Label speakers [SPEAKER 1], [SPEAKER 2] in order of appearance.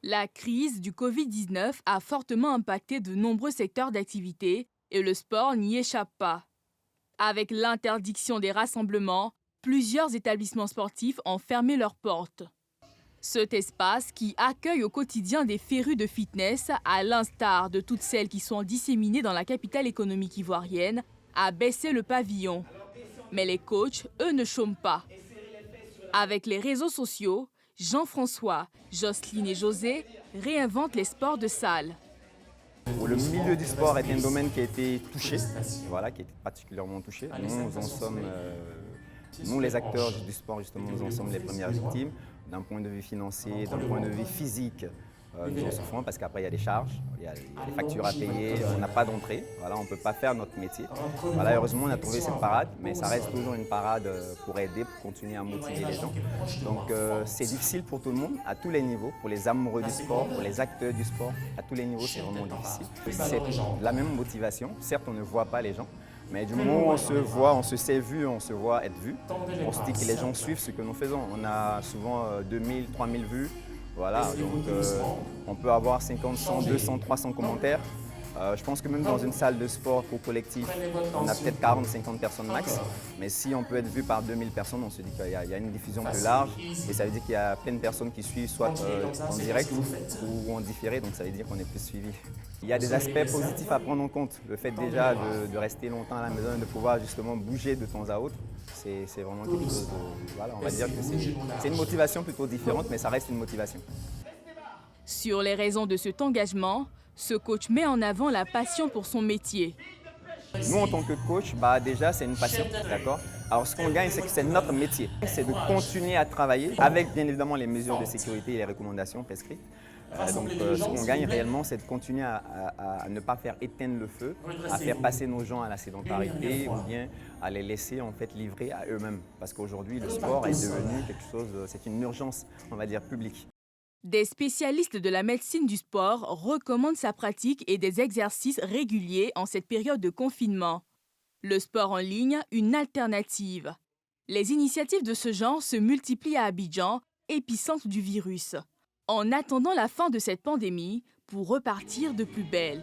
[SPEAKER 1] La crise du Covid-19 a fortement impacté de nombreux secteurs d'activité et le sport n'y échappe pas. Avec l'interdiction des rassemblements, plusieurs établissements sportifs ont fermé leurs portes. Cet espace qui accueille au quotidien des férus de fitness, à l'instar de toutes celles qui sont disséminées dans la capitale économique ivoirienne, a baissé le pavillon. Mais les coachs, eux, ne chôment pas. Avec les réseaux sociaux, Jean-François, Jocelyne et José réinventent les sports de salle.
[SPEAKER 2] Le milieu du sport est un domaine qui a été touché, voilà, qui a été particulièrement touché. Nous, les acteurs du sport, justement, nous en sommes les premières victimes. D'un point de vue financier, d'un point de vue physique, nous en souffrons parce qu'après il y a des charges, il y a des factures à payer, on n'a pas d'entrée, voilà, on ne peut pas faire notre métier. Voilà, heureusement, on a trouvé cette parade, mais ça reste toujours une parade pour aider, pour continuer à motiver les gens. Donc c'est difficile pour tout le monde, à tous les niveaux, pour les amoureux du sport, pour les acteurs du sport, à tous les niveaux, c'est vraiment difficile. C'est la même motivation, certes on ne voit pas les gens, mais du moment où on se voit, on se sait vu, on se voit être vu, on se dit que les gens suivent ce que nous faisons. On a souvent 2000, 3000 vues. Voilà, donc on peut avoir 50, 100, 200, 300 commentaires. Je pense que même dans une salle de sport pour collectif, on a peut-être 40, 50 personnes max. Mais si on peut être vu par 2000 personnes, on se dit qu'il y a une diffusion plus large. Et ça veut dire qu'il y a plein de personnes qui suivent soit en direct ou en différé. Donc ça veut dire qu'on est plus suivi. Il y a des aspects positifs à prendre en compte. Le fait déjà de rester longtemps à la maison et de pouvoir justement bouger de temps à autre, c'est vraiment quelque chose de... Voilà, on va dire que c'est une motivation plutôt différente, mais ça reste une motivation.
[SPEAKER 1] Sur les raisons de cet engagement, ce coach met en avant la passion pour son métier.
[SPEAKER 2] Nous, en tant que coach, déjà, c'est une passion, d'accord? Alors, ce qu'on gagne, c'est que c'est notre métier. C'est de continuer à travailler avec, bien évidemment, les mesures de sécurité et les recommandations prescrites. Donc, ce qu'on gagne réellement, c'est de continuer à ne pas faire éteindre le feu, à faire passer nos gens à la sédentarité ou bien à les laisser, en fait, livrer à eux-mêmes. Parce qu'aujourd'hui, le sport est devenu quelque chose, c'est une urgence, on va dire, publique.
[SPEAKER 1] Des spécialistes de la médecine du sport recommandent sa pratique et des exercices réguliers en cette période de confinement. Le sport en ligne, une alternative. Les initiatives de ce genre se multiplient à Abidjan, épicentre du virus. En attendant la fin de cette pandémie, pour repartir de plus belle.